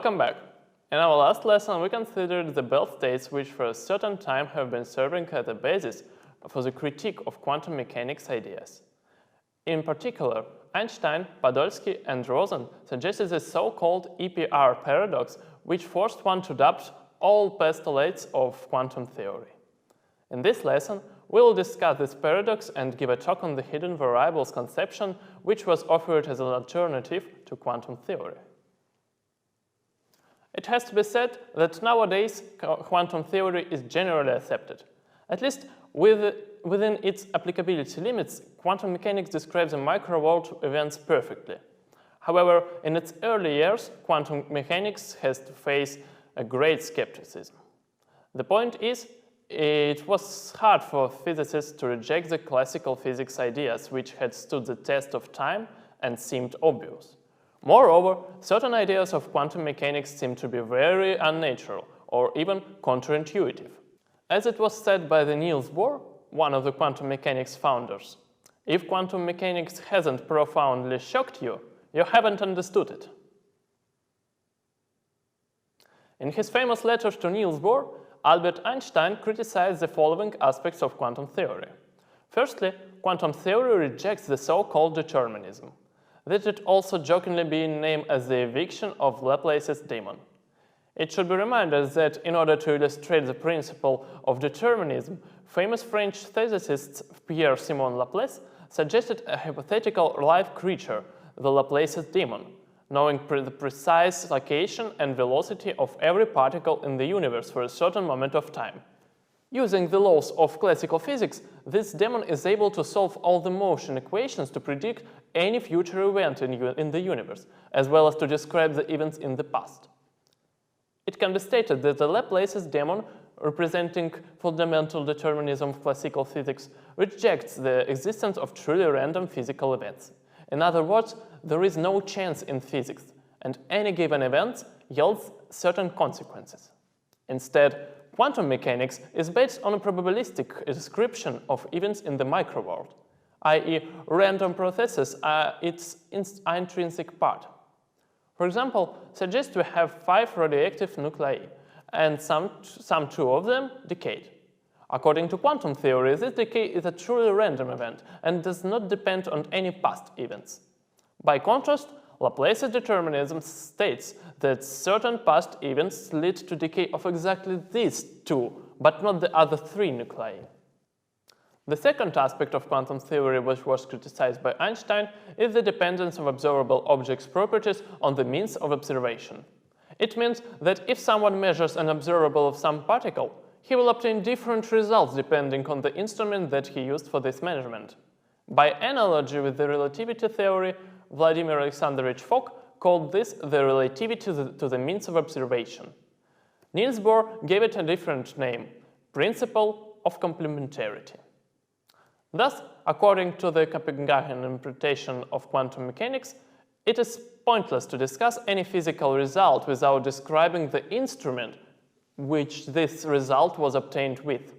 Welcome back! In our last lesson we considered the belt states which for a certain time have been serving as a basis for the critique of quantum mechanics ideas. In particular, Einstein, Podolsky and Rosen suggested the so-called EPR paradox, which forced one to adopt all postulates of quantum theory. In this lesson, we will discuss this paradox and give a talk on the hidden variables conception, which was offered as an alternative to quantum theory. It has to be said that nowadays quantum theory is generally accepted. At least within its applicability limits, quantum mechanics describes the micro-world events perfectly. However, in its early years, quantum mechanics has to face a great skepticism. The point is, it was hard for physicists to reject the classical physics ideas which had stood the test of time and seemed obvious. Moreover, certain ideas of quantum mechanics seem to be very unnatural or even counterintuitive. As it was said by the Niels Bohr, one of the quantum mechanics founders, if quantum mechanics hasn't profoundly shocked you, you haven't understood it. In his famous letters to Niels Bohr, Albert Einstein criticized the following aspects of quantum theory. Firstly, quantum theory rejects the so-called determinism. That it also jokingly being named as the eviction of Laplace's demon. It should be reminded that in order to illustrate the principle of determinism, famous French physicist Pierre-Simon Laplace suggested a hypothetical live creature, the Laplace's demon, knowing the precise location and velocity of every particle in the universe for a certain moment of time. Using the laws of classical physics, this demon is able to solve all the motion equations to predict any future event in the universe, as well as to describe the events in the past. It can be stated that the Laplace's demon, representing fundamental determinism of classical physics, rejects the existence of truly random physical events. In other words, there is no chance in physics, and any given event yields certain consequences. Instead, quantum mechanics is based on a probabilistic description of events in the micro-world, i.e. random processes are its intrinsic part. For example, suggest we have 5 radioactive nuclei, and some 2 of them decayed. According to quantum theory, this decay is a truly random event and does not depend on any past events. By contrast, Laplace's determinism states that certain past events lead to decay of exactly these 2, but not the other 3 nuclei. The second aspect of quantum theory which was criticized by Einstein is the dependence of observable objects' properties on the means of observation. It means that if someone measures an observable of some particle, he will obtain different results depending on the instrument that he used for this measurement. By analogy with the relativity theory, Vladimir Alexandrovich Fock called this the relativity to the means of observation. Niels Bohr gave it a different name, principle of complementarity. Thus, according to the Copenhagen interpretation of quantum mechanics, it is pointless to discuss any physical result without describing the instrument which this result was obtained with.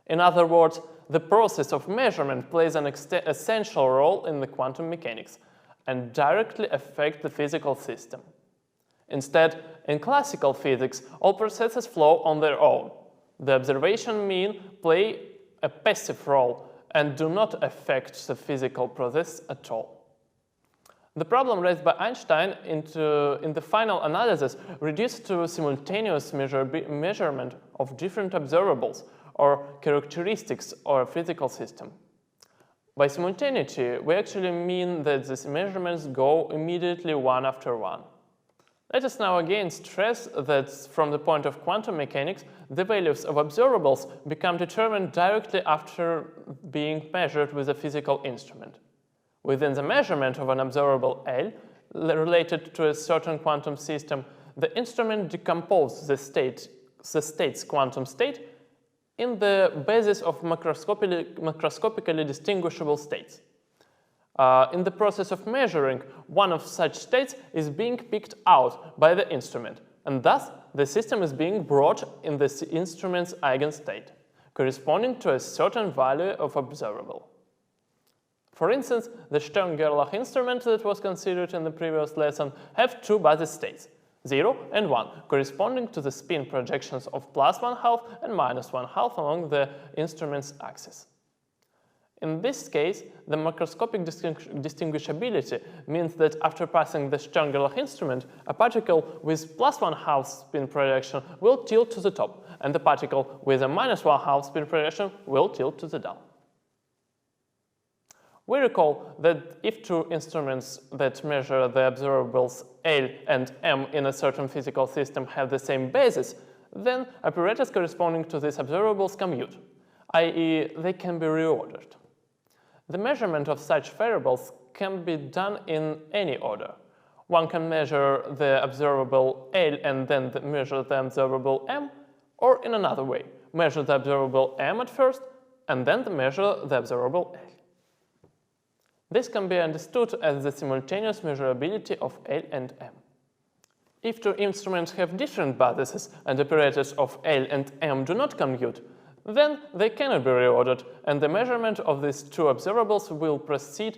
In other words, the process of measurement plays an essential role in the quantum mechanics and directly affects the physical system. Instead, in classical physics, all processes flow on their own. The observation mean play a passive role and do not affect the physical process at all. The problem raised by Einstein in the final analysis reduced to simultaneous measurement of different observables or characteristics of a physical system. By simultaneity, we actually mean that these measurements go immediately one after one. Let us now again stress that from the point of quantum mechanics, the values of observables become determined directly after being measured with a physical instrument. Within the measurement of an observable L, related to a certain quantum system, the instrument decomposes the state's quantum state in the basis of macroscopically distinguishable states. In the process of measuring, one of such states is being picked out by the instrument, and thus the system is being brought in the instrument's eigenstate, corresponding to a certain value of observable. For instance, the Stern-Gerlach instrument that was considered in the previous lesson have 2 basis states. 0 and 1, corresponding to the spin projections of +1/2 and -1/2 along the instrument's axis. In this case, the macroscopic distinguishability means that after passing the Stern-Gerlach instrument, a particle with +1/2 spin projection will tilt to the top, and the particle with a -1/2 spin projection will tilt to the down. We recall that if two instruments that measure the observables L and M in a certain physical system have the same basis, then apparatus corresponding to these observables commute, i.e. they can be reordered. The measurement of such variables can be done in any order. One can measure the observable L and then measure the observable M, or in another way, measure the observable M at first and then measure the observable L. This can be understood as the simultaneous measurability of L and M. If two instruments have different bases and apparatus of L and M do not commute, then they cannot be reordered, and the measurement of these two observables will proceed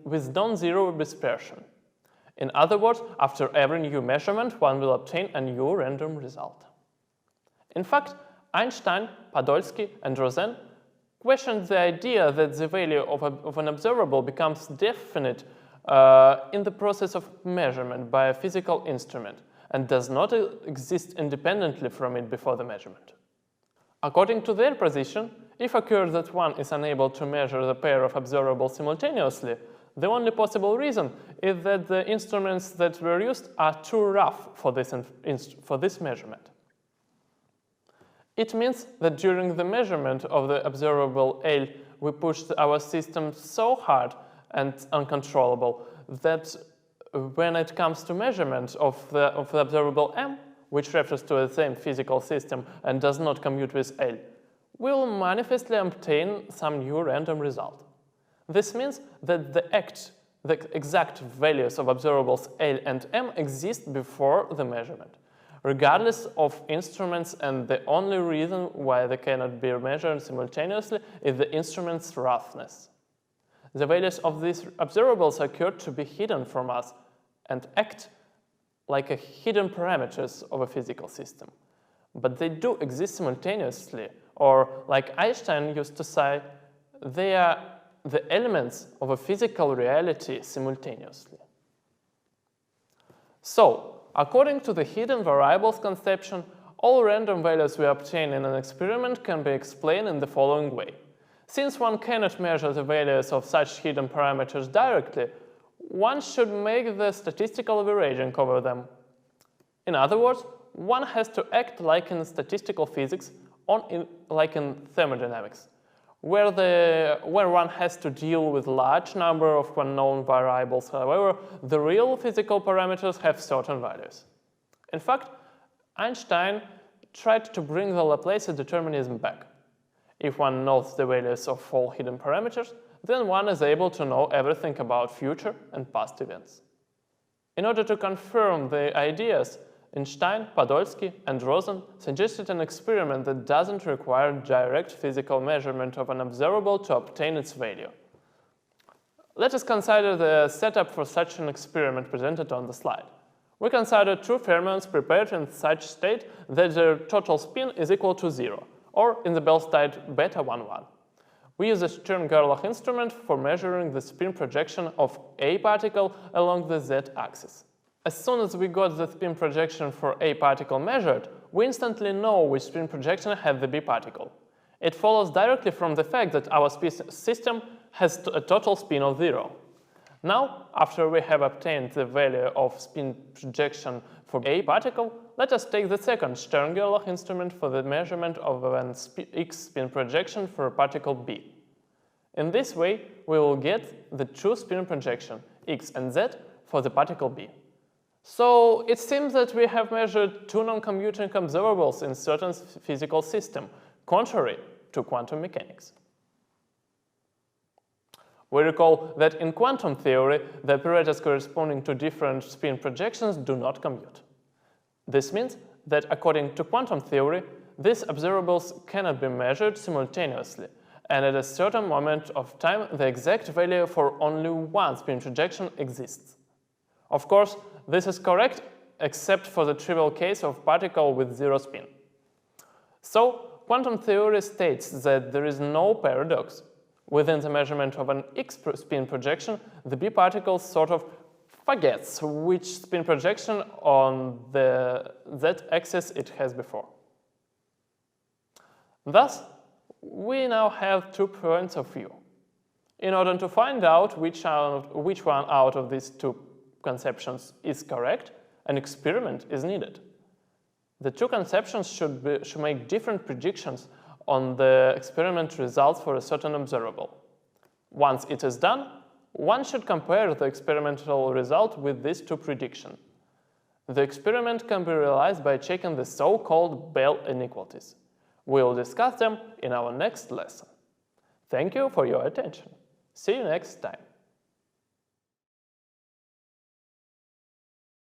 with non-zero dispersion. In other words, after every new measurement, one will obtain a new random result. In fact, Einstein, Podolsky, and Rosen questioned the idea that the value of an observable becomes definite in the process of measurement by a physical instrument and does not exist independently from it before the measurement. According to their position, if occurs that one is unable to measure the pair of observables simultaneously, the only possible reason is that the instruments that were used are too rough for this measurement. It means that during the measurement of the observable L, we pushed our system so hard and uncontrollable that when it comes to measurement of the observable M, which refers to the same physical system and does not commute with L, we will manifestly obtain some new random result. This means that the exact values of observables L and M exist before the measurement, regardless of instruments, and the only reason why they cannot be measured simultaneously is the instrument's roughness. The values of these observables occur to be hidden from us and act like hidden parameters of a physical system. But they do exist simultaneously, or like Einstein used to say, they are the elements of a physical reality simultaneously. So, according to the hidden variables conception, all random values we obtain in an experiment can be explained in the following way. Since one cannot measure the values of such hidden parameters directly, one should make the statistical averaging over them. In other words, one has to act like in statistical physics or like in thermodynamics, where one has to deal with large number of unknown variables. However, the real physical parameters have certain values. In fact, Einstein tried to bring the Laplace determinism back. If one knows the values of all hidden parameters, then one is able to know everything about future and past events. In order to confirm the ideas, Einstein, Podolsky, and Rosen suggested an experiment that doesn't require direct physical measurement of an observable to obtain its value. Let us consider the setup for such an experiment presented on the slide. We consider two fermions prepared in such state that their total spin is equal to 0, or in the Bell state beta 11. We use a Stern-Gerlach instrument for measuring the spin projection of a particle along the z-axis. As soon as we got the spin projection for a particle measured, we instantly know which spin projection had the b particle. It follows directly from the fact that our system has a total spin of 0. Now, after we have obtained the value of spin projection for a particle, let us take the second Stern-Gerlach instrument for the measurement of an x spin projection for a particle b. In this way, we will get the two spin projection, x and z, for the particle b. So it seems that we have measured two non-commuting observables in certain physical system, contrary to quantum mechanics. We recall that in quantum theory, the apparatus corresponding to different spin projections do not commute. This means that according to quantum theory, these observables cannot be measured simultaneously, and at a certain moment of time, the exact value for only one spin projection exists. Of course, this is correct except for the trivial case of particle with zero spin. So, quantum theory states that there is no paradox. Within the measurement of an X spin projection, the B particle sort of forgets which spin projection on the z-axis it has before. Thus, we now have 2 points of view. In order to find out which one out of these 2 conceptions is correct, an experiment is needed. The 2 conceptions should make different predictions on the experiment results for a certain observable. Once it is done, one should compare the experimental result with these 2 predictions. The experiment can be realized by checking the so-called Bell inequalities. We will discuss them in our next lesson. Thank you for your attention. See you next time.